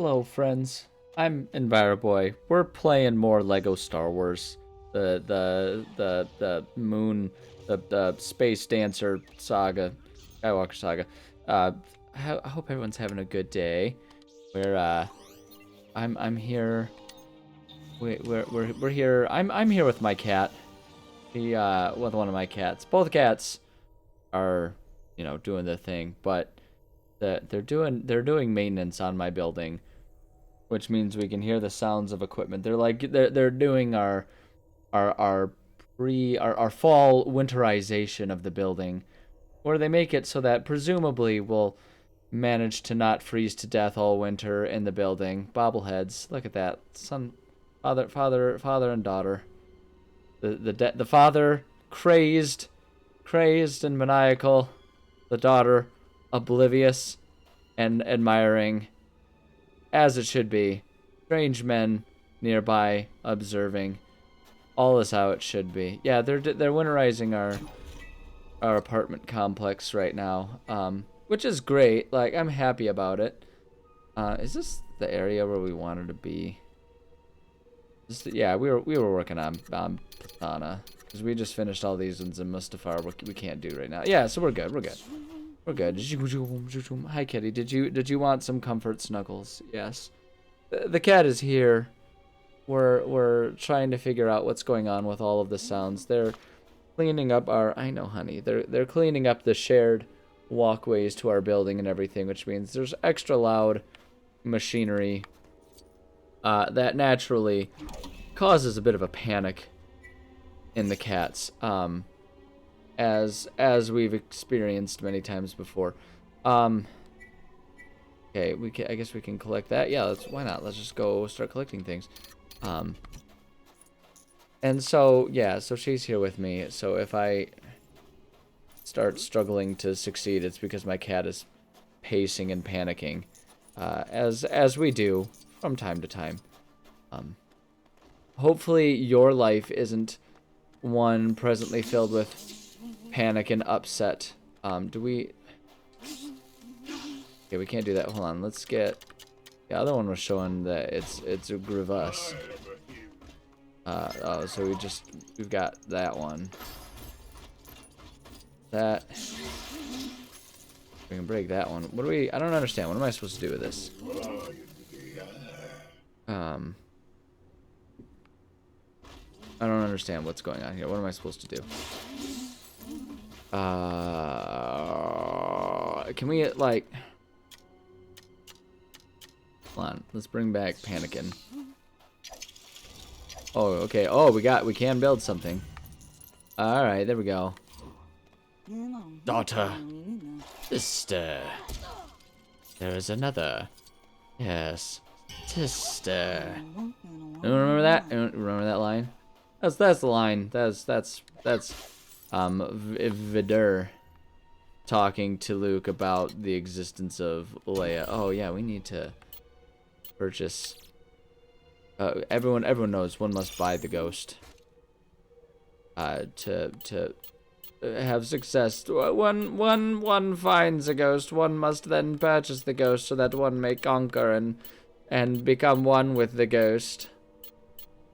Hello, friends. I'm EnviroBoy. We're playing more Lego Star Wars. The moon, the space dancer saga, Skywalker saga. I hope everyone's having a good day. I'm here. We're here. I'm here with my cat. With one of my cats. Both cats are, doing their thing, but they're doing maintenance on my building, which means we can hear the sounds of equipment. They're doing our fall winterization of the building, where they make it so that presumably we'll manage to not freeze to death all winter in the building. Bobbleheads, look at that. Father and daughter. The father crazed and maniacal. The daughter oblivious and admiring, as it should be. Strange men nearby observing. All is how it should be. Yeah, they're winterizing our apartment complex right now, which is great. Like, I'm happy about it. Is this the area where we wanted to be? Yeah, we were working on Platana, because we just finished all these ones in Mustafar. We can't do right now. Yeah, so we're good. We're good. Hi, kitty. Did you want some comfort snuggles? Yes. The cat is here. We're trying to figure out what's going on with all of the sounds. They're cleaning up I know, honey. They're cleaning up the shared walkways to our building and everything, which means there's extra loud machinery that naturally causes a bit of a panic in the cats, as we've experienced many times before. Okay, I guess we can collect that. Yeah, why not? Let's just go start collecting things. And so, yeah, so she's here with me. So if I start struggling to succeed, it's because my cat is pacing and panicking, as we do from time to time. Hopefully your life isn't one presently filled with panic and upset. Okay, we can't do that. Hold on, let's get... The other one was showing that it's a Grievous. So we've got that one. That... We can break that one. I don't understand. What am I supposed to do with this? I don't understand what's going on here. What am I supposed to do? Can we, like... Hold on. Let's bring back Panicking. Oh, okay. Oh, we can build something. Alright, there we go. Daughter. Sister. There is another. Yes. Sister. Remember that? Remember that line? That's the line. That's Vidur talking to Luke about the existence of Leia. Oh yeah, we need to purchase. Everyone knows one must buy the ghost. To have success. One finds a ghost. One must then purchase the ghost so that one may conquer and become one with the ghost.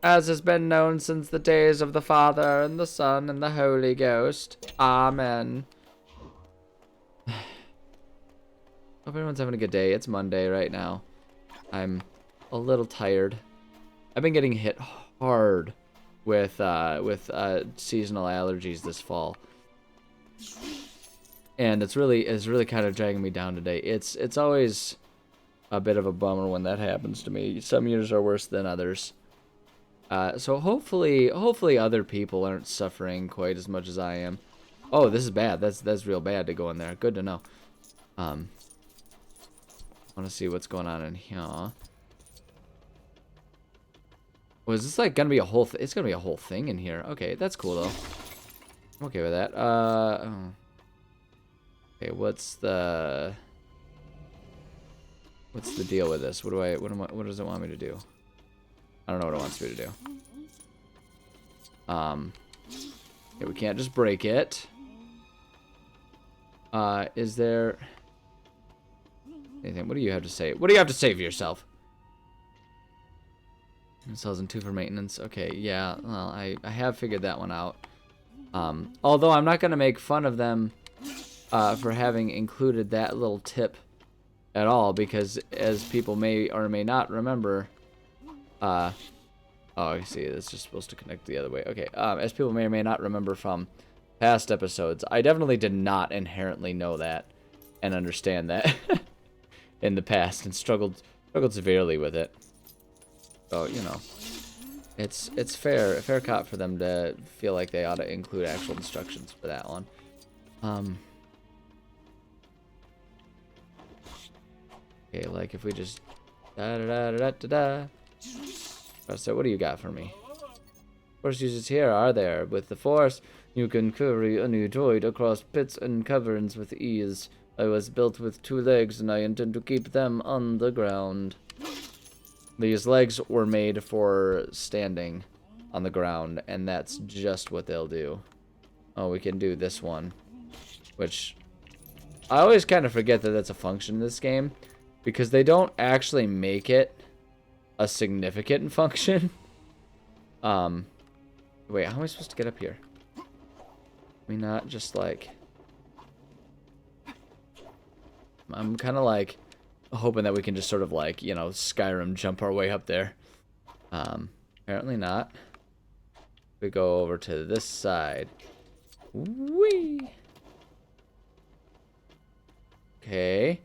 As has been known since the days of the Father and the Son and the Holy Ghost. Amen. Hope everyone's having a good day. It's Monday right now. I'm a little tired. I've been getting hit hard with seasonal allergies this fall, and it's really kind of dragging me down today. It's always a bit of a bummer when that happens to me. Some years are worse than others. So hopefully other people aren't suffering quite as much as I am. Oh, this is bad. That's real bad to go in there. Good to know. I want to see what's going on in here. Was this like gonna be a whole? It's gonna be a whole thing in here. Okay, that's cool though. I'm okay with that. Okay, what's the deal with this? What does it want me to do? I don't know what it wants me to do. Okay, we can't just break it. Is there anything? What do you have to say? What do you have to say for yourself? $1,002 for maintenance. Okay, yeah, well, I have figured that one out. Although I'm not going to make fun of them for having included that little tip at all, because as people may or may not remember, oh, I see, it's just supposed to connect the other way. Okay, as people may or may not remember from past episodes, I definitely did not inherently know that and understand that in the past, and struggled severely with it. So, you know, it's fair cop for them to feel like they ought to include actual instructions for that one. Okay, like if we just So what do you got for me? Force users here are there. With the Force, you can carry a new droid across pits and caverns with ease. I was built with 2 legs, and I intend to keep them on the ground. These legs were made for standing on the ground, and that's just what they'll do. Oh, we can do this one, which I always kind of forget that that's a function in this game, because they don't actually make it a significant function. Wait, how am I supposed to get up here? I mean, not just like... I'm kind of like hoping that we can just sort of like, you know, Skyrim jump our way up there. Apparently not. We go over to this side. Whee! Okay.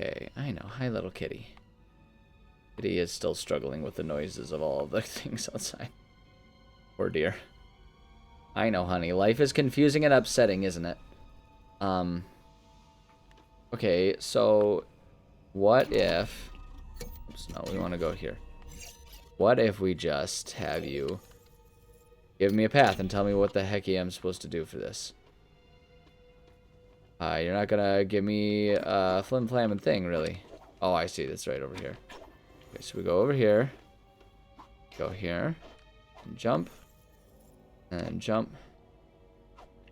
Okay, I know. Hi, little kitty. Kitty is still struggling with the noises of all of the things outside. Poor dear. I know, honey. Life is confusing and upsetting, isn't it? Okay, so what if... Oops, no, we want to go here. What if we just have you give me a path and tell me what the heck I'm supposed to do for this? You're not gonna give me a flim-flamming thing, really. Oh, I see. That's right over here. Okay, so we go over here. Go here. And jump. And jump.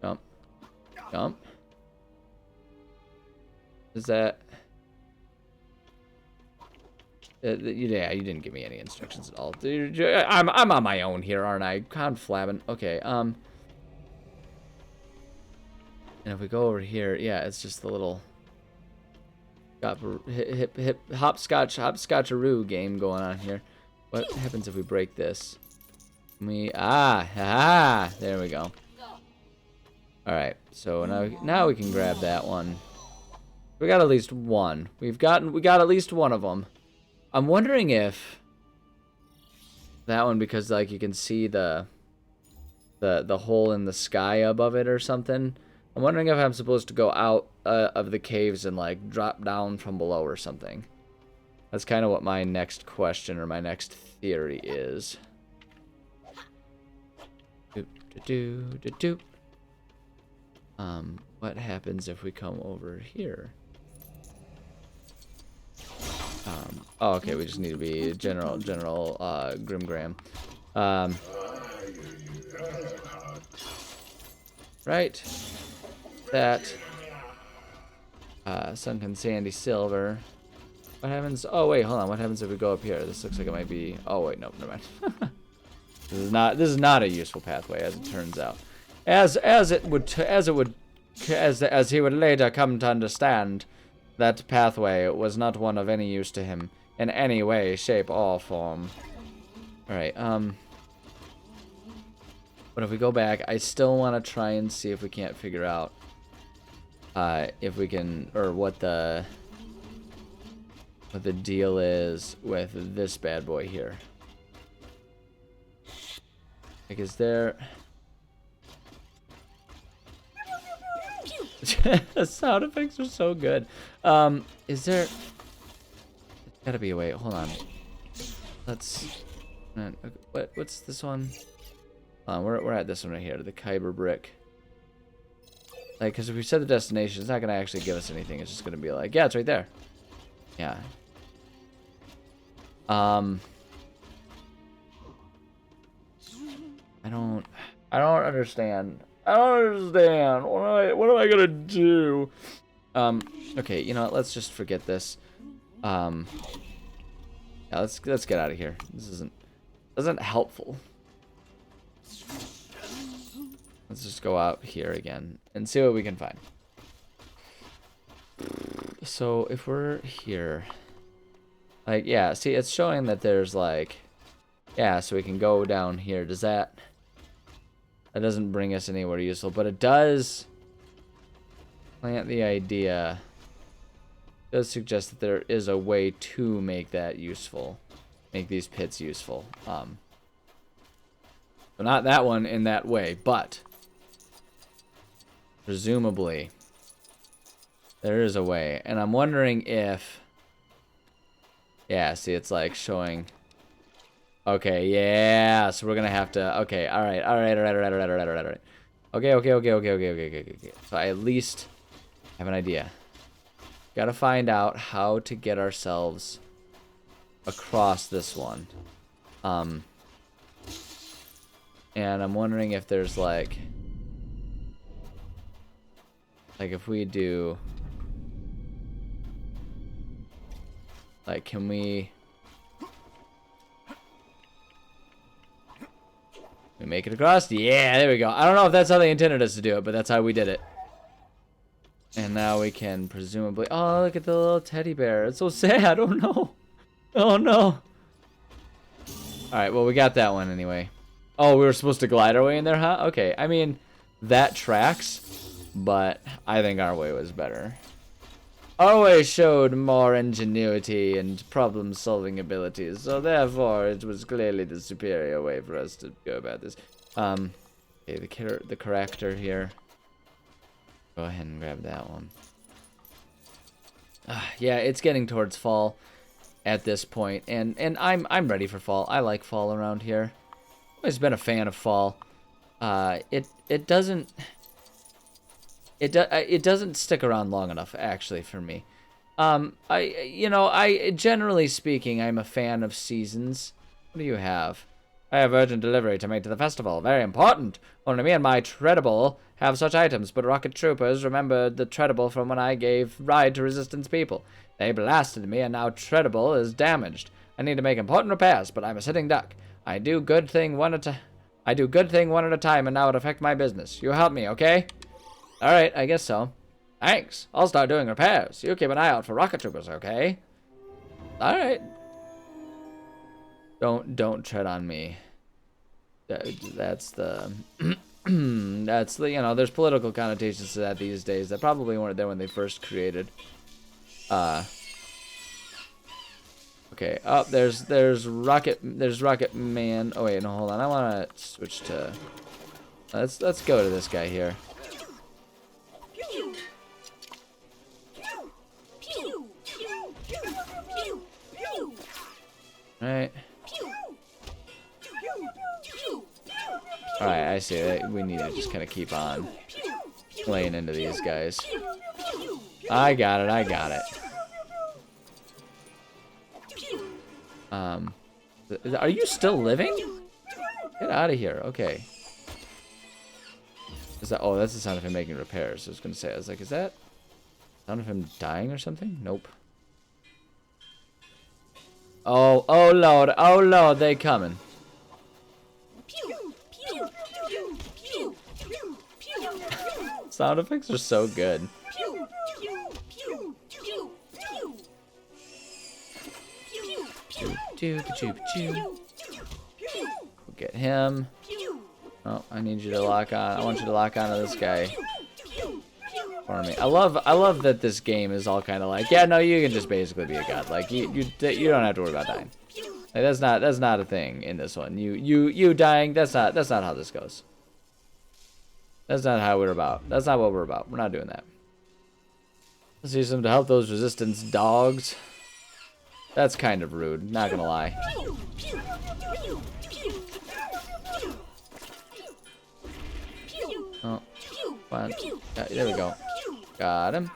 Jump. Jump. Is that... yeah, you didn't give me any instructions at all. I'm on my own here, aren't I? Conflabbing. Okay, and if we go over here, yeah, it's just the little hopscotch-aroo game going on here. What happens if we break this? There we go. All right, so now we can grab that one. We got at least one. We got at least one of them. I'm wondering if that one, because like you can see the hole in the sky above it or something. I'm wondering if I'm supposed to go out of the caves and like drop down from below or something. That's kind of what my next question or my next theory is. What happens if we come over here? Oh, okay, we just need to be General Grimgram. Right. That. Sunken Sandy Silver. What happens? Oh, wait, hold on. What happens if we go up here? This looks like it might be... Oh, wait, nope, never mind. This is not a useful pathway, as it turns out. As he would later come to understand, that pathway was not one of any use to him in any way, shape, or form. Alright, but if we go back, I still want to try and see if we can't figure out if we can, or what the deal is with this bad boy here. Like, is there... The sound effects are so good. Is there... There's gotta be a way. Hold on. Let's... What's this one? We're at this one right here, the Kyber brick. Like, because if we set the destination, it's not gonna actually give us anything. It's just gonna be like, yeah, it's right there. Yeah. I don't understand I don't understand. What am I gonna do? Okay, you know what? Let's just forget this. Yeah, let's get out of here. This isn't helpful. Let's just go out here again and see what we can find. So if we're here, like, yeah, see, it's showing that there's like, yeah, so we can go down here. That doesn't bring us anywhere useful, but it does plant the idea. It does suggest that there is a way to make that useful, make these pits useful. So not that one in that way, but presumably there is a way. And I'm wondering if, yeah, see, it's like showing, okay, yeah, so we're gonna have to, okay, all right. Okay. So I at least have an idea. Gotta find out how to get ourselves across this one. And I'm wondering if there's like if we do, like, can we make it across? Yeah, there we go. I don't know if that's how they intended us to do it, but that's how we did it. And now we can presumably, oh, look at the little teddy bear. It's so sad. Oh no. Oh no. Alright, well, we got that one anyway. Oh, we were supposed to glide our way in there, huh? Okay, I mean, that tracks, but I think our way was better. Our way showed more ingenuity and problem-solving abilities, so therefore it was clearly the superior way for us to go about this. Okay, the character here. Go ahead and grab that one. Yeah, it's getting towards fall at this point, and I'm ready for fall. I like fall around here. Always been a fan of fall. It doesn't stick around long enough, actually, for me. I generally speaking, I'm a fan of seasons. What do you have? I have urgent delivery to make to the festival. Very important. Only me and my Treadable have such items, but rocket troopers remembered the Treadable from when I gave ride to resistance people. They blasted me, and now Treadable is damaged. I need to make important repairs, but I'm a sitting duck. I do good thing one at a time, and now it affect my business. You help me, okay? All right, I guess so. Thanks. I'll start doing repairs. You keep an eye out for rocket troopers, okay? All right. Don't tread on me. That's the that's the, there's political connotations to that these days that probably weren't there when they first created. Okay. Oh, there's Rocket Man. Oh wait, no, hold on. I want to switch to. Let's go to this guy here. All right. Alright, I see that we need to just kind of keep on playing into these guys. I got it. Are you still living? Get out of here. Okay. Is that? Oh, that's the sound of him making repairs. I was gonna say. I was like, is that the sound of him dying or something? Nope. Oh Lord, they coming. Sound effects are so good. We'll get him. Oh, I need you to lock on. I want you to lock onto this guy for me. I love that this game is all kind of like, yeah, no, you can just basically be a god. Like you don't have to worry about dying. Like, that's not a thing in this one. You dying. That's not how this goes. That's not how we're about. That's not what we're about. We're not doing that. Let's use them to help those resistance dogs. That's kind of rude, not gonna lie. Oh, fine. There we go. Got him.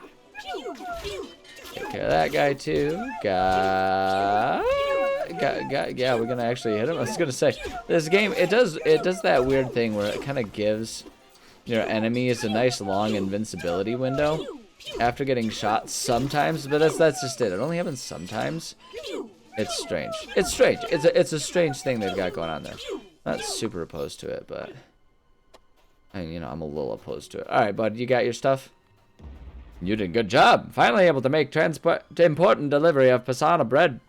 Take care of that guy too. Yeah, we're gonna actually hit him. I was gonna say, this game, it does that weird thing where it kind of gives your enemy is a nice long invincibility window after getting shot sometimes, but that's just it. It only happens sometimes. It's strange. It's strange. It's a strange thing they've got going on there. Not super opposed to it, but I'm a little opposed to it. All right, bud, you got your stuff? You did a good job. Finally able to make important delivery of Pisana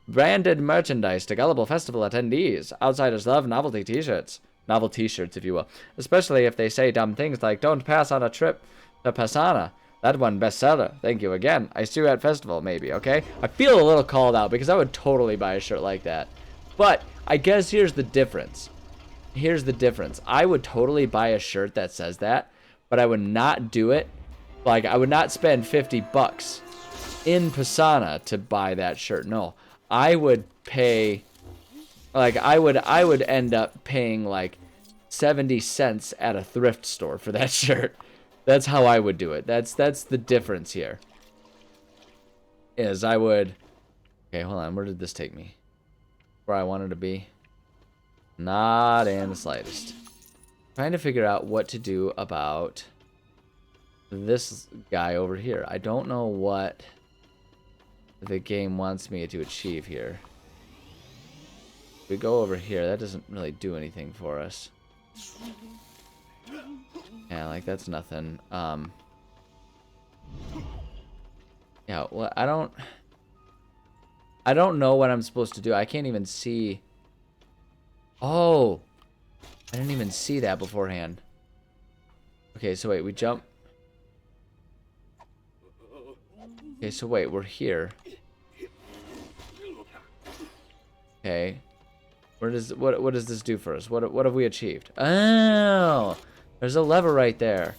branded merchandise to gullible festival attendees. Outsiders love novelty t-shirts. Novel t-shirts, if you will. Especially if they say dumb things like, don't pass on a trip to Pisana. That one bestseller. Thank you again. I see you at festival, maybe, okay? I feel a little called out because I would totally buy a shirt like that. But I guess here's the difference. I would totally buy a shirt that says that, but I would not do it. Like, I would not spend $50 in Pisana to buy that shirt. No, I would pay, like, I would end up paying like 70 cents at a thrift store for that shirt. That's how I would do it. That's the difference here. Is I would... Okay, hold on. Where did this take me? Where I wanted to be? Not in the slightest. Trying to figure out what to do about this guy over here. I don't know what the game wants me to achieve here. If we go over here, that doesn't really do anything for us. Yeah, like that's nothing. Yeah, well, I don't know what I'm supposed to do. I can't even see. Oh, I didn't even see that beforehand. Okay, so wait, we jump. Okay, so wait, we're here. Okay, what does this do for us? What have we achieved? Oh. There's a lever right there.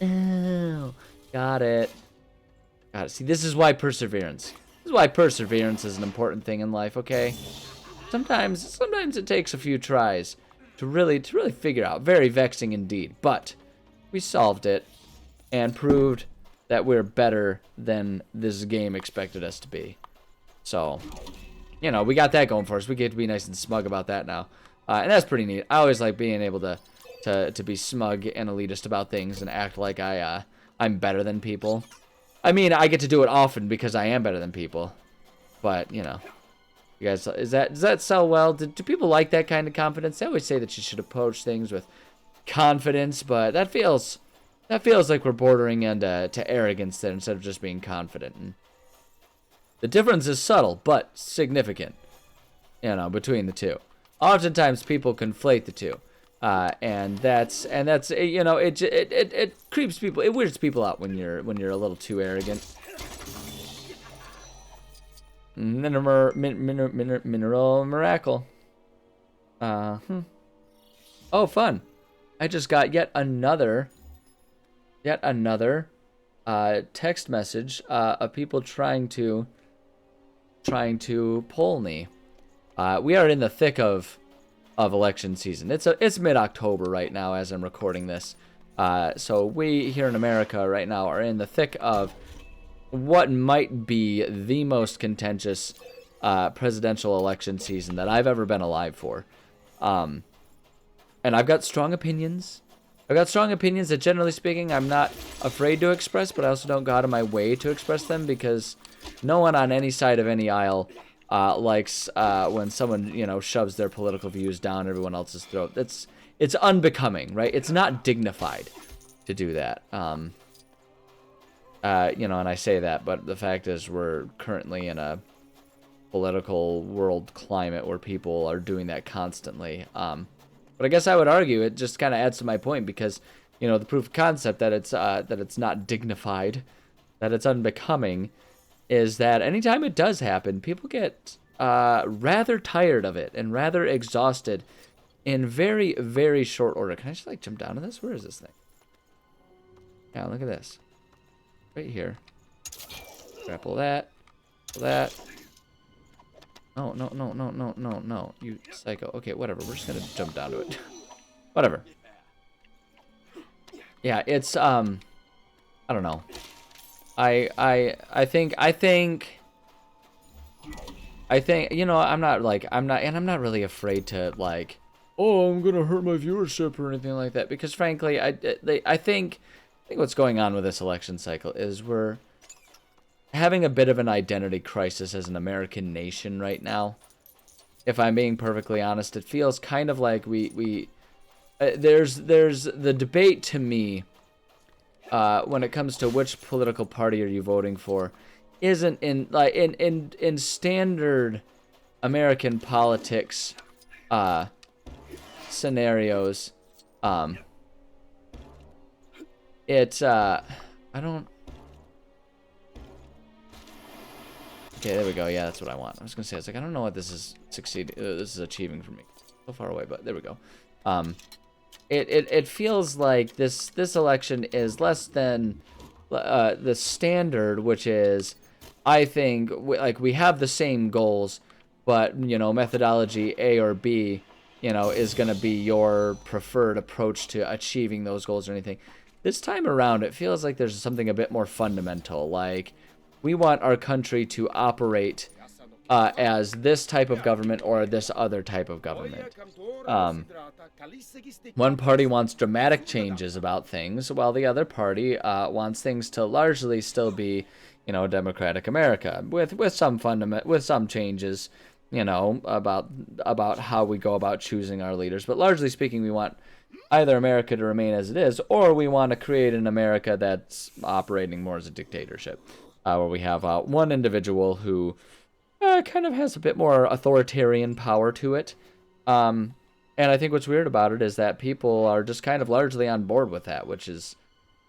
Oh, got it. Got it. See, this is why perseverance. This is why perseverance is an important thing in life, okay? Sometimes it takes a few tries to really figure out. Very vexing indeed. But we solved it and proved that we're better than this game expected us to be. So, we got that going for us. We get to be nice and smug about that now. And that's pretty neat. I always like being able to be smug and elitist about things and act like I'm better than people. I mean, I get to do it often because I am better than people. But, you guys, does that sell well? Do people like that kind of confidence? They always say that you should approach things with confidence, but that feels like we're bordering into arrogance there instead of just being confident. And the difference is subtle but significant, between the two. Oftentimes people conflate the two. And that's it creeps people, it weirds people out when you're a little too arrogant. Mineral miracle. Oh, fun! I just got yet another text message of people trying to poll me. We are in the thick of election season. It's mid-October right now as I'm recording this. So we here in America right now are in the thick of what might be the most contentious presidential election season that I've ever been alive for. And I've got strong opinions. That generally speaking I'm not afraid to express, but I also don't go out of my way to express them because no one on any side of any aisle likes when someone shoves their political views down everyone else's throat. It's unbecoming, right? It's not dignified to do that. And I say that, but the fact is we're currently in a political world climate where people are doing that constantly. But I guess I would argue it just kind of adds to my point because the proof of concept that it's not dignified, that it's unbecoming, is that anytime it does happen, people get rather tired of it and rather exhausted in very, very short order. Can I just jump down to this? Where is this thing? Yeah, look at this. Right here. Grapple that. That. No, you psycho. Okay, whatever. We're just gonna jump down to it. Whatever. Yeah, it's I don't know. I think I'm not really afraid to oh, I'm gonna hurt my viewership or anything like that. Because frankly, I think what's going on with this election cycle is we're having a bit of an identity crisis as an American nation right now. If I'm being perfectly honest, it feels kind of like there's the debate to me when it comes to which political party are you voting for isn't in standard American politics scenarios. I don't. Okay, there we go. Yeah, that's what I want. I was gonna say, I don't know what this is this is achieving for me. So far away, but there we go. It feels like this election is less than the standard, which is, I think, we have the same goals, but methodology A or B, is gonna be your preferred approach to achieving those goals or anything. This time around, it feels like there's something a bit more fundamental. Like, we want our country to operate as this type of government or this other type of government. One party wants dramatic changes about things, while the other party wants things to largely still be, democratic America, with some changes, about how we go about choosing our leaders. But largely speaking, we want either America to remain as it is, or we want to create an America that's operating more as a dictatorship, where we have one individual who kind of has a bit more authoritarian power to it. And I think what's weird about it is that people are just kind of largely on board with that, which is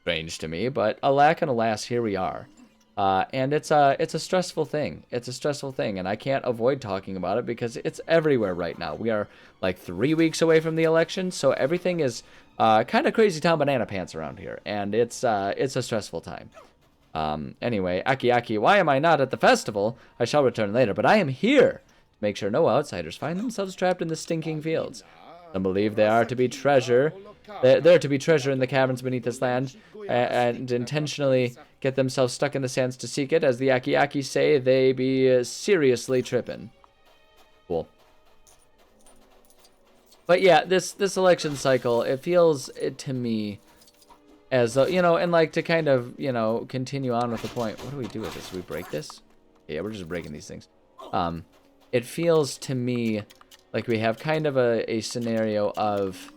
strange to me. But alack and alas, here we are. And it's a stressful thing. It's a stressful thing, and I can't avoid talking about it because it's everywhere right now. We are like 3 weeks away from the election, so everything is kind of crazy town banana pants around here, and it's a stressful time. Anyway, Aki, why am I not at the festival? I shall return later, but I am here to make sure no outsiders find themselves trapped in the stinking fields. Some believe they are to be treasure. They're to be treasure in the caverns beneath this land, and intentionally get themselves stuck in the sands to seek it. As the Aki say, they be seriously trippin'. Cool. But yeah, this election cycle, it feels to me as though, and like to kind of, continue on with the point. What do we do with this? Do we break this? Yeah, we're just breaking these things. It feels to me like we have kind of a scenario of,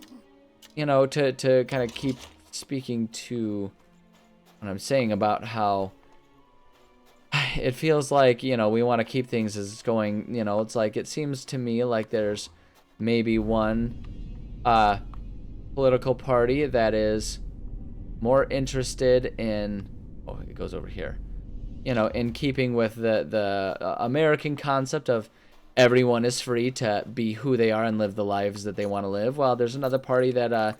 to kind of keep speaking to what I'm saying about how it feels like, we want to keep things as going, it's like, it seems to me like there's maybe one political party that is more interested in, oh, it goes over here, in keeping with the American concept of everyone is free to be who they are and live the lives that they want to live, while there's another party that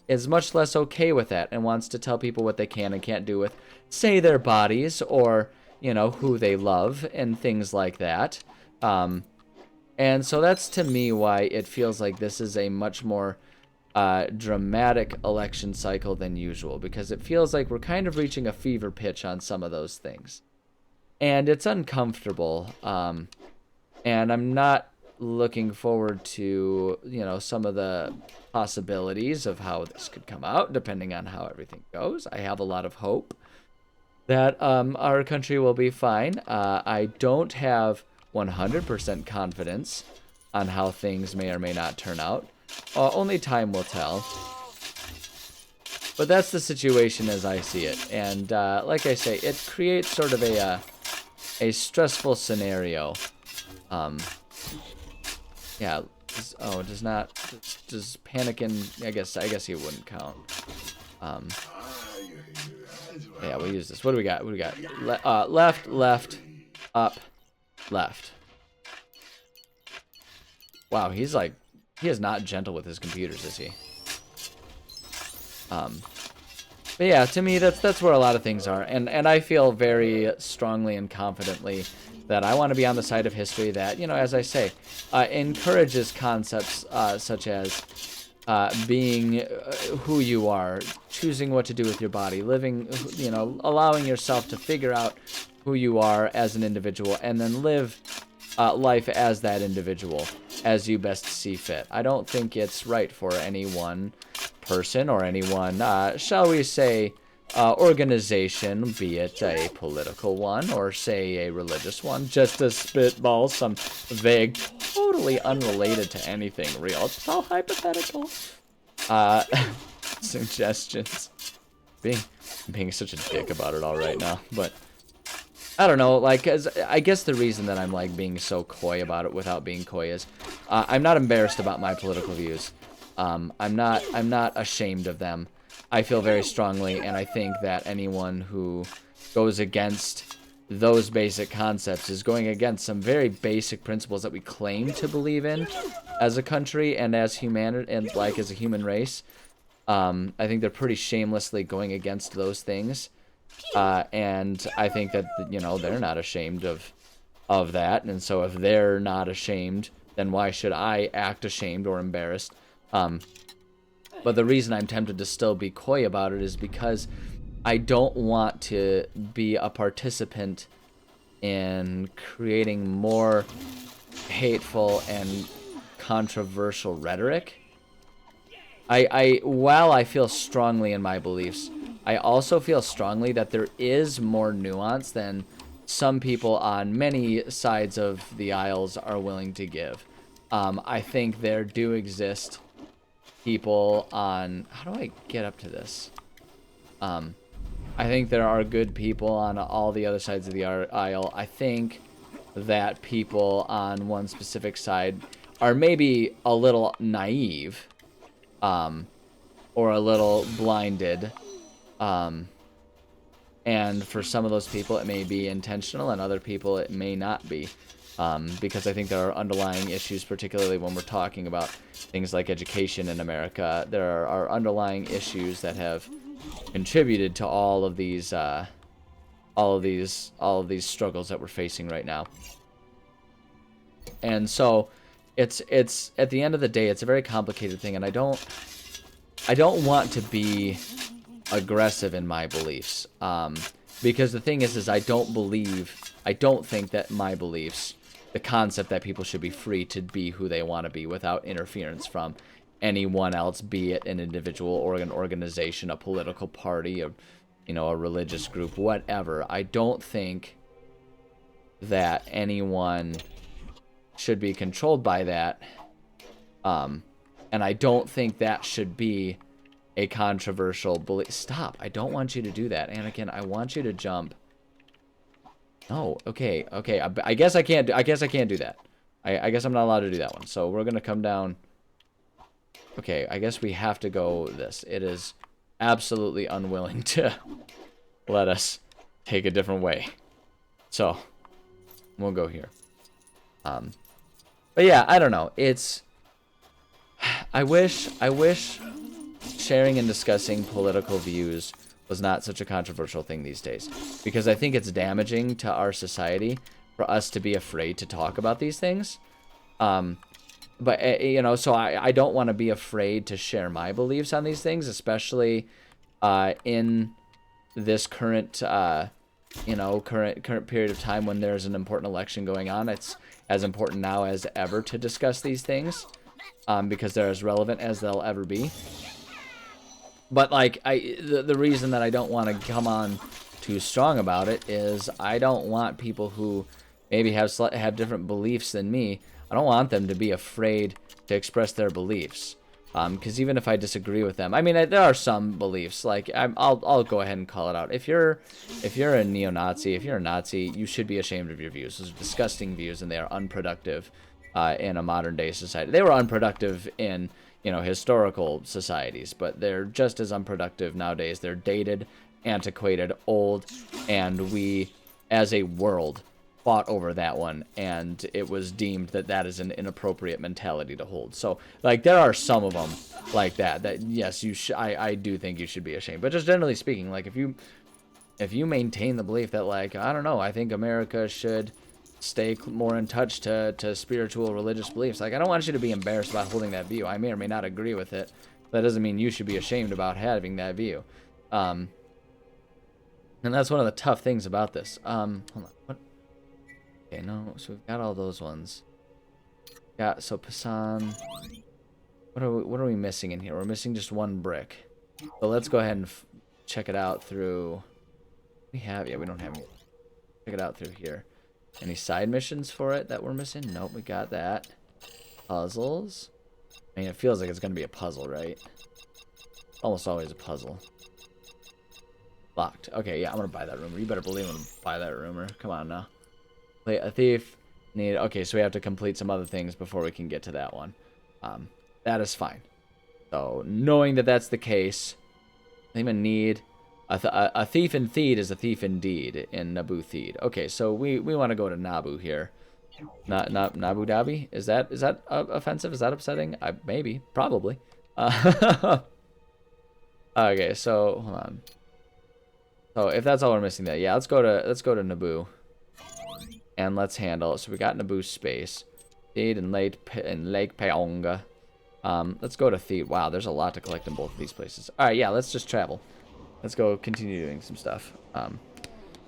is much less okay with that and wants to tell people what they can and can't do with, say, their bodies or, who they love and things like that. And so that's, to me, why it feels like this is a much more dramatic election cycle than usual, because it feels like we're kind of reaching a fever pitch on some of those things. And it's uncomfortable. And I'm not looking forward to, some of the possibilities of how this could come out, depending on how everything goes. I have a lot of hope that our country will be fine. I don't have 100% confidence on how things may or may not turn out. Only time will tell. But that's the situation as I see it. And like I say, it creates sort of a stressful scenario. Yeah. Does panicking? I guess he wouldn't count. Yeah, we'll use this. What do we got? Left, up, left. Wow, he is not gentle with his computers, is he? But yeah, to me, that's where a lot of things are, and I feel very strongly and confidently that I want to be on the side of history that, as I say, encourages concepts such as being who you are, choosing what to do with your body, living, allowing yourself to figure out who you are as an individual, and then live life as that individual, as you best see fit. I don't think it's right for any one person or any one, shall we say, organization, be it a political one or, say, a religious one, just to spitball some vague, totally unrelated to anything real. It's all hypothetical. Suggestions. Being such a dick about it all right now, but I don't know, like, I guess the reason that I'm, like, being so coy about it without being coy is, I'm not embarrassed about my political views. I'm not ashamed of them. I feel very strongly, and I think that anyone who goes against those basic concepts is going against some very basic principles that we claim to believe in as a country and as humanity, and, like, as a human race. I think they're pretty shamelessly going against those things. And I think that, you know, they're not ashamed of that. And so if they're not ashamed, then why should I act ashamed or embarrassed? But the reason I'm tempted to still be coy about it is because I don't want to be a participant in creating more hateful and controversial rhetoric. While I feel strongly in my beliefs, I also feel strongly that there is more nuance than some people on many sides of the aisles are willing to give. I think there do exist people on... How do I get up to this? I think there are good people on all the other sides of the aisle. I think that people on one specific side are maybe a little naive, or a little blinded. And for some of those people, it may be intentional, and other people, it may not be. Because I think there are underlying issues, particularly when we're talking about things like education in America. There are underlying issues that have contributed to all of these struggles that we're facing right now. And so, it's at the end of the day, it's a very complicated thing, and I don't want to be aggressive in my beliefs, because the thing is I don't think that my beliefs, the concept that people should be free to be who they want to be without interference from anyone else, be it an individual or an organization, a political party, a religious group, whatever. I don't think that anyone should be controlled by that, and I don't think that should be a controversial belief. Stop. I don't want you to do that, Anakin. I want you to jump. No. Okay. I guess I can't do that. I guess I'm not allowed to do that one. So we're gonna come down. Okay. I guess we have to go this. It is absolutely unwilling to let us take a different way. So we'll go here. But yeah, I don't know. I wish sharing and discussing political views was not such a controversial thing these days, because I think it's damaging to our society for us to be afraid to talk about these things. But so I don't want to be afraid to share my beliefs on these things, especially in this current period of time when there's an important election going on. It's as important now as ever to discuss these things, because they're as relevant as they'll ever be. But like the reason that I don't want to come on too strong about it is I don't want people who maybe have different beliefs than me. I don't want them to be afraid to express their beliefs. Because even if I disagree with them, I mean, there are some beliefs, like I'll go ahead and call it out. If you're a neo-Nazi, if you're a Nazi, you should be ashamed of your views. Those are disgusting views, and they are unproductive in a modern day society. They were unproductive in historical societies, but they're just as unproductive nowadays. They're dated, antiquated, old, and we, as a world, fought over that one, and it was deemed that is an inappropriate mentality to hold. So, like, there are some of them like that yes, I do think you should be ashamed. But just generally speaking, like, if you maintain the belief that, like, I don't know, I think America should stay more in touch to spiritual religious beliefs, like, I don't want you to be embarrassed about holding that view. I may or may not agree with it. That doesn't mean you should be ashamed about having that view. And that's one of the tough things about this. Hold on. What? Okay, no, so we've got all those ones. Yeah, so Pasan. What are we missing in here? We're missing just one brick. So let's go ahead and check it out through. We don't have any. Check it out through here. Any side missions for it that we're missing? Nope, we got that. Puzzles. I mean, it feels like it's gonna be a puzzle, right? Almost always a puzzle. Locked. Okay, yeah, I'm gonna buy that rumor. You better believe I'm gonna buy that rumor. Come on now. Play a thief. Need. Okay, so we have to complete some other things before we can get to that one. That is fine. So knowing that that's the case, I even need a thief in Theed is a thief indeed in Naboo Theed. Okay, so we want to go to Naboo here. Not Nabu Dhabi. Is that offensive? Is that upsetting? Maybe, probably. Okay, so hold on. So if that's all we're missing, there, yeah, let's go to Naboo, and let's handle it. So we got Naboo space, Theed and Lake Paonga. Let's go to Theed. Wow, there's a lot to collect in both of these places. All right, yeah, let's just travel. Let's go continue doing some stuff.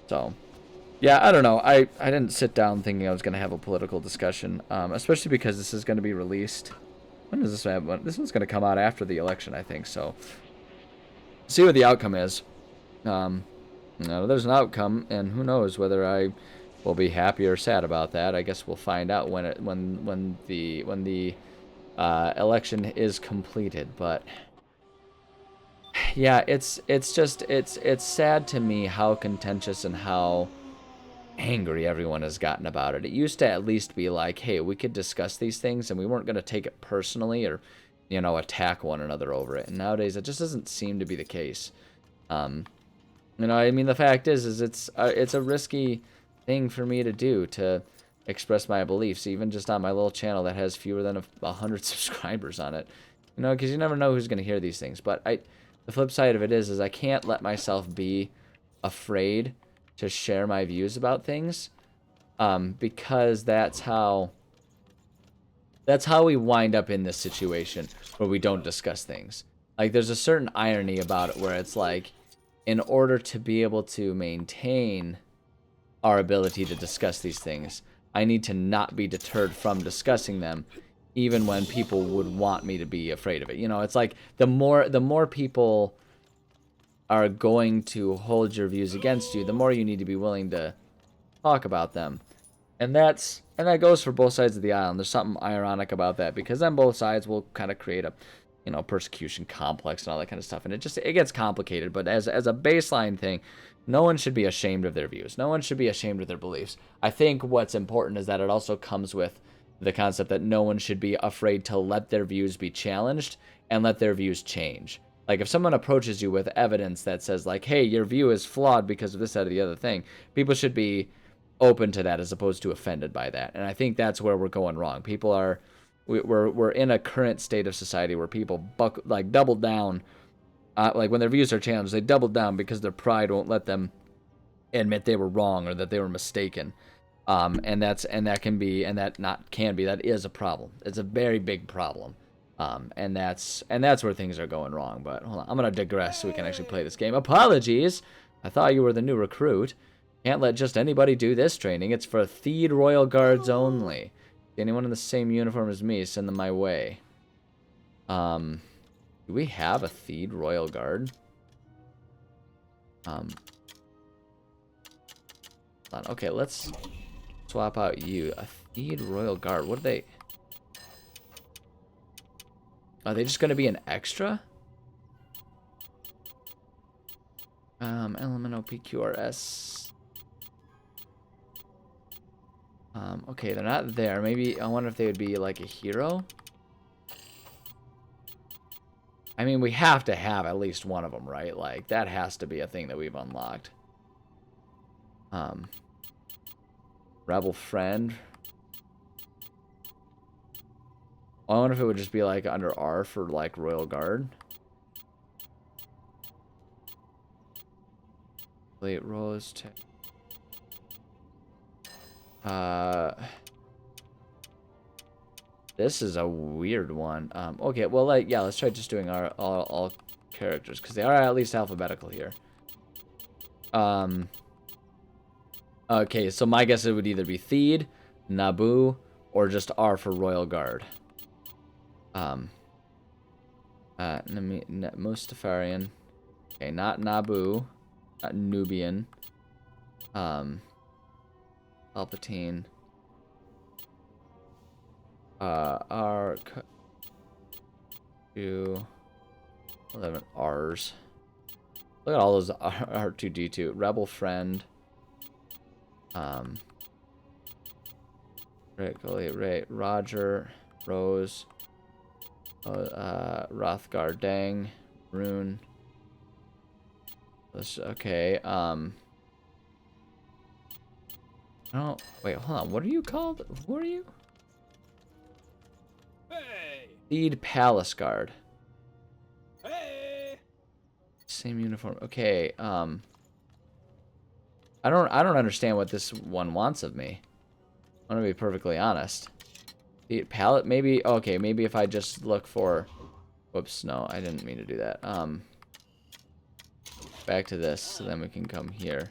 So, yeah, I don't know. I didn't sit down thinking I was going to have a political discussion, especially because this is going to be released. When does this happen? This one's going to come out after the election, I think. So, see what the outcome is. There's an outcome, and who knows whether I will be happy or sad about that. I guess we'll find out when the election is completed. But yeah, it's sad to me how contentious and how angry everyone has gotten about it. It used to at least be like, hey, we could discuss these things and we weren't going to take it personally or, attack one another over it. And nowadays it just doesn't seem to be the case. I mean, the fact is it's a risky thing for me to do, to express my beliefs, even just on my little channel that has fewer than 100 subscribers on it. Because you never know who's going to hear these things. But the flip side of it is I can't let myself be afraid to share my views about things, because that's how we wind up in this situation where we don't discuss things. Like, there's a certain irony about it where it's like, in order to be able to maintain our ability to discuss these things, I need to not be deterred from discussing them, even when people would want me to be afraid of it. It's like the more people are going to hold your views against you, the more you need to be willing to talk about them. And that goes for both sides of the aisle. And there's something ironic about that, because then both sides will kind of create a persecution complex and all that kind of stuff. And it gets complicated. But as a baseline thing, no one should be ashamed of their views. No one should be ashamed of their beliefs. I think what's important is that it also comes with the concept that no one should be afraid to let their views be challenged and let their views change. Like, if someone approaches you with evidence that says, like, hey, your view is flawed because of this, that, or the other thing, people should be open to that as opposed to offended by that. And I think that's where we're going wrong. We're in a current state of society where people double down. Like, when their views are challenged, they double down because their pride won't let them admit they were wrong or that they were mistaken. That is a problem. It's a very big problem. And that's where things are going wrong. But hold on, I'm gonna digress so we can actually play this game. Apologies, I thought you were the new recruit. Can't let just anybody do this training. It's for Theed Royal Guards only. Anyone in the same uniform as me, send them my way. Do we have a Theed Royal Guard? Okay, let's swap out you. A Theed Royal Guard. What are they? Are they just going to be an extra? Element OPQRS. Okay, they're not there. Maybe, I wonder if they would be like a hero. I mean, we have to have at least one of them, right? Like, that has to be a thing that we've unlocked. Rebel friend. I wonder if it would just be like under R for like Royal Guard. Late Rose. This is a weird one. Okay, well, let's try just doing our all characters, because they are at least alphabetical here. Okay, so my guess it would either be Theed, Naboo, or just R for Royal Guard. Mustafarian. Okay, not Naboo, not Nubian. Palpatine. R2, 11 R's. Look at all those R2D2. Rebel Friend. Ray, Roger, Rose, Rothgar, Dang, Rune. Okay, oh, wait, hold on. What are you called? Who are you? Hey! Lead Palace Guard. Hey! Same uniform. Okay, I don't understand what this one wants of me. I'm gonna be perfectly honest. The palette, maybe, okay, maybe if I just look for, whoops, no, I didn't mean to do that. Back to this, so then we can come here.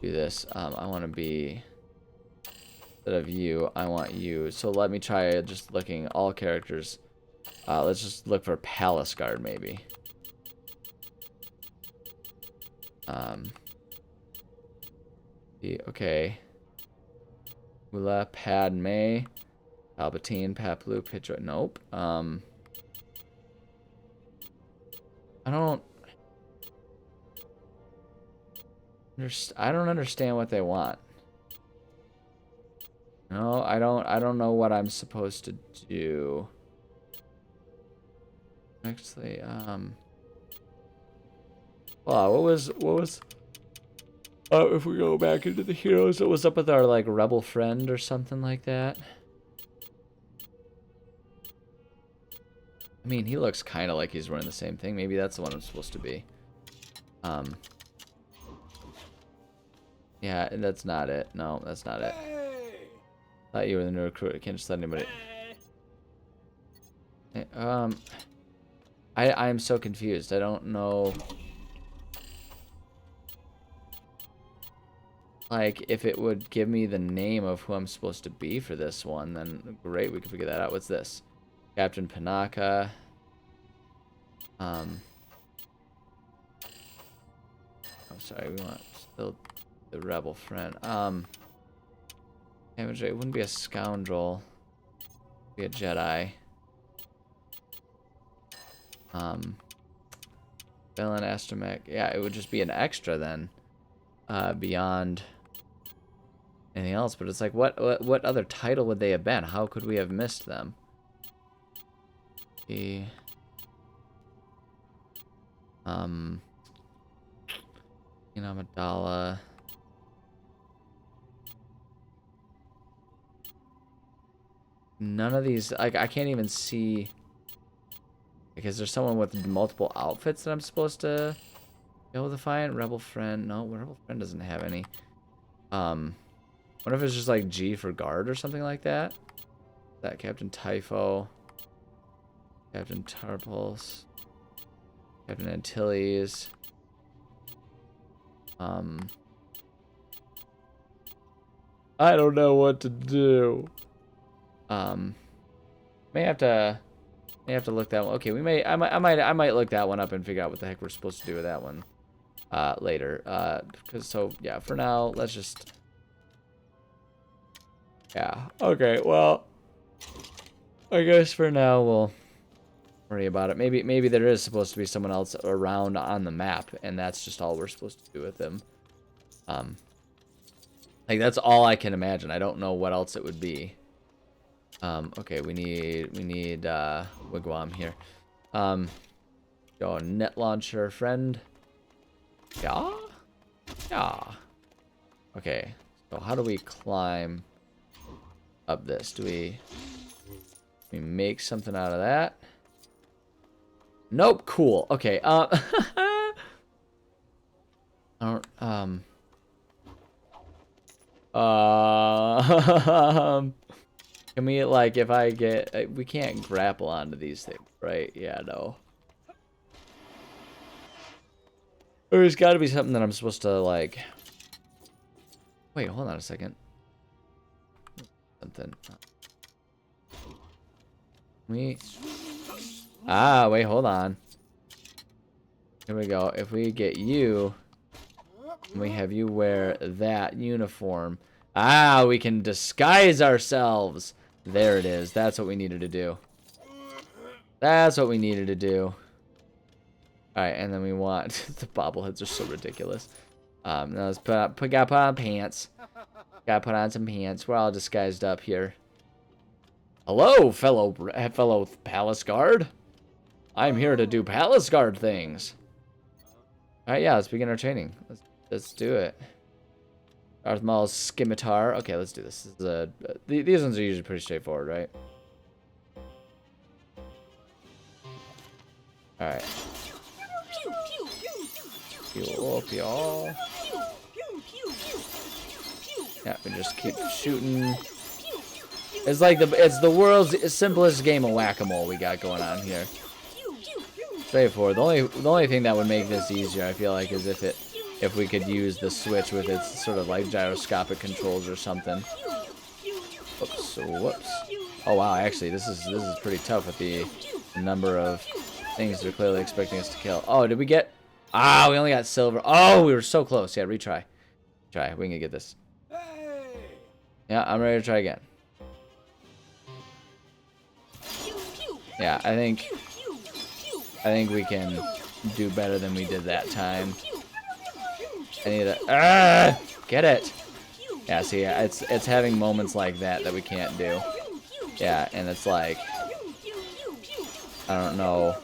Do this. I want to be, instead of you, I want you. So let me try just looking all characters. Let's just look for Palace Guard, maybe. Okay. Ula, Padme, Palpatine, Paploo, Pitro. Nope. I don't understand what they want. No, I don't know what I'm supposed to do. Actually, well, what was if we go back into the heroes, what was up with our like rebel friend or something like that? I mean, he looks kind of like he's wearing the same thing. Maybe that's the one I'm supposed to be. Yeah, that's not it. No, that's not it. Thought you were the new recruit. I can't just let anybody. I'm so confused. I don't know. Like, if it would give me the name of who I'm supposed to be for this one, then great, we can figure that out. What's this? Captain Panaka. I'm sorry, we want still the rebel friend. It wouldn't be a scoundrel. It'd be a Jedi. Villain Astromech. Yeah, it would just be an extra then. Beyond anything else, but it's like what other title would they have been? How could we have missed them? Amidala. None of these, like, I can't even see, because there's someone with multiple outfits that I'm supposed to be able to find. Rebel Friend. No, Rebel Friend doesn't have any. What if it's just like G for guard or something like that? That Captain Typho, Captain Tarpulse, Captain Antilles. I don't know what to do. May have to look that one. Okay, I might look that one up and figure out what the heck we're supposed to do with that one later. So yeah, for now, let's just. Yeah. Okay. Well, I guess for now we'll worry about it. Maybe there is supposed to be someone else around on the map, and that's just all we're supposed to do with him. Like that's all I can imagine. I don't know what else it would be. Okay, we need Wigwam here. Go net launcher friend. Yeah. Yeah. Okay. So how do we climb up this? Do we make something out of that? Nope. Cool. Okay. Can we, like, if I get, we can't grapple onto these things, right? Yeah, no. There's got to be something that I'm supposed to, like, Wait, hold on a second. Something. Wait, hold on. Here we go. If we get you, and we have you wear that uniform. We can disguise ourselves. There it is. That's what we needed to do. That's what we needed to do. Alright, and then we want... the bobbleheads are so ridiculous. Now let's gotta put on pants. Gotta put on some pants. We're all disguised up here. Hello, fellow palace guard. I'm here to do palace guard things. Alright, yeah, let's begin our training. Let's do it. Darth Maul's scimitar. Okay, let's do this. These ones are usually pretty straightforward, right? Alright. Heal up, y'all. Yeah, we just keep shooting. It's like it's the world's simplest game of whack-a-mole we got going on here. Straightforward. The only thing that would make this easier, I feel like, is if we could use the Switch with its sort of like gyroscopic controls or something. Whoops. Whoops. Oh wow, actually this is pretty tough with the number of things they're clearly expecting us to kill. Oh, did we get... we only got silver. Oh, we were so close. Yeah, retry. Try. We can get this. Yeah, I'm ready to try again. Yeah, I think we can do better than we did that time. I need to... get it! Yeah, see, it's having moments like that we can't do. Yeah, and it's like... I don't know...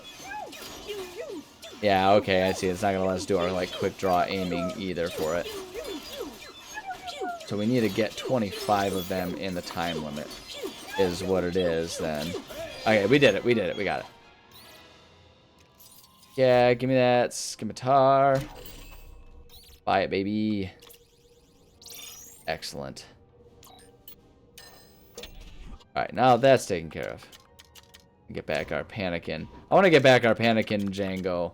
Yeah, okay, I see. It's not gonna let us do our like quick draw aiming either for it. So we need to get 25 of them in the time limit, is what it is then. Okay, we did it. We got it. Yeah, give me that scimitar. Buy it, baby. Excellent. Alright, now that's taken care of. Get back our Panikin. I want to get back our Panikin Django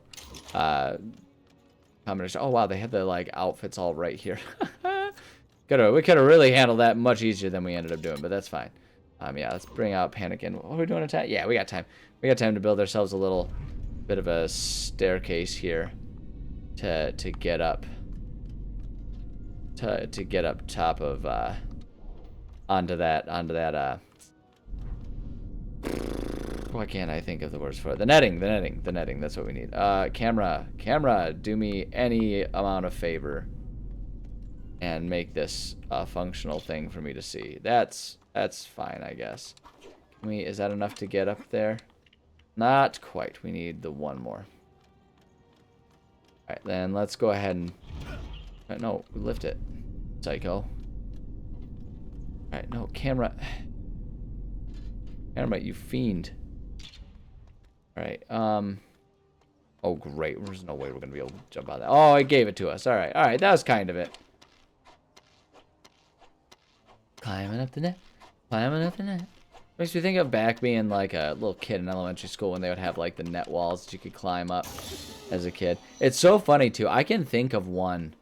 combination. Oh wow, they had the like outfits all right here. We could have really handled that much easier than we ended up doing, but that's fine. Yeah, let's bring out Panikin. What are we doing? Yeah, we got time. We got time to build ourselves a little bit of a staircase here to get up to get up top of onto that why can't I think of the words for it? The netting, that's what we need. Camera, do me any amount of favor and make this a functional thing for me to see. That's fine, I guess. Is that enough to get up there? Not quite. We need the one more. Alright, then let's go ahead and... no, lift it. Psycho. Alright, no, camera. Camera, you fiend. Alright, oh, great. There's no way we're going to be able to jump on that. Oh, it gave it to us. Alright, that was kind of it. Climbing up the net. Makes me think of back being like a little kid in elementary school when they would have like the net walls that you could climb up as a kid. It's so funny too. I can think of one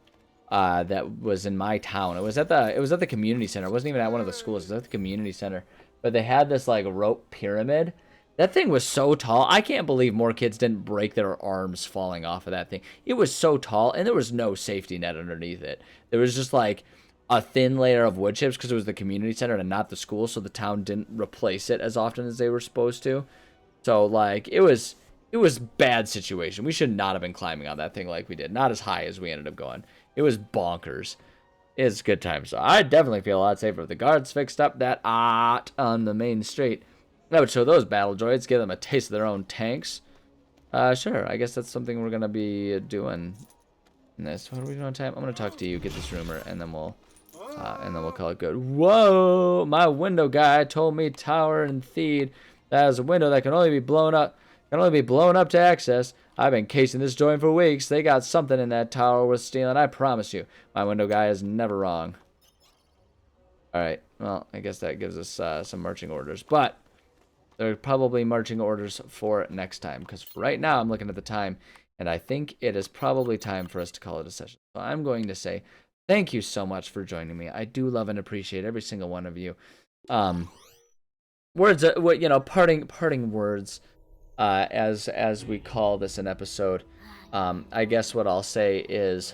that was in my town. It was at the community center. It wasn't even at one of the schools. It was at the community center. But they had this like rope pyramid. That thing was so tall. I can't believe more kids didn't break their arms falling off of that thing. It was so tall, and there was no safety net underneath it. There was just like a thin layer of wood chips because it was the community center and not the school, so the town didn't replace it as often as they were supposed to. So like it was bad situation. We should not have been climbing on that thing like we did. Not as high as we ended up going. It was bonkers. It's good time. So I definitely feel a lot safer if the guards fixed up that on the main street. That would show those battle droids, give them a taste of their own tanks. Sure, I guess that's something we're gonna be doing in this. What are we doing on time? I'm gonna talk to you, get this rumor, and then we'll call it good. Whoa! My window guy told me tower and theed that is a window that can only be blown up to access. I've been casing this joint for weeks. They got something in that tower worth stealing, I promise you. My window guy is never wrong. Alright, well, I guess that gives us some marching orders. But they're probably marching orders for next time. Because right now I'm looking at the time, and I think it is probably time for us to call it a session. So I'm going to say Thank you so much for joining me. I do love and appreciate every single one of you. Um, words, parting words, as we call this an episode. I guess what I'll say is,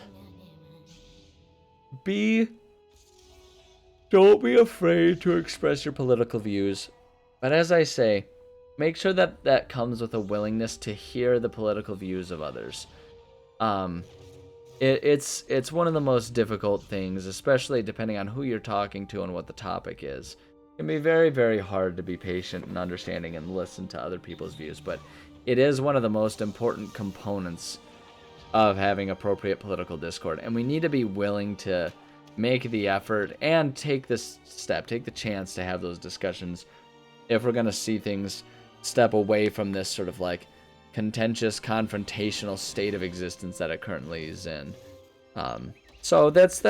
be don't be afraid to express your political views, but as I say, make sure that that comes with a willingness to hear the political views of others. Um, it's one of the most difficult things, especially depending on who you're talking to and what the topic is. It can be very, very hard to be patient and understanding and listen to other people's views, but it is one of the most important components of having appropriate political discord, and we need to be willing to make the effort and take this step, take the chance to have those discussions if we're going to see things step away from this sort of like contentious, confrontational state of existence that it currently is in. So those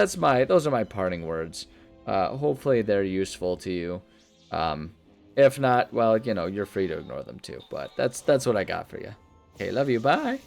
are my parting words. Hopefully they're useful to you. If not, well, you're free to ignore them too. But that's what I got for you. Okay, love you. Bye.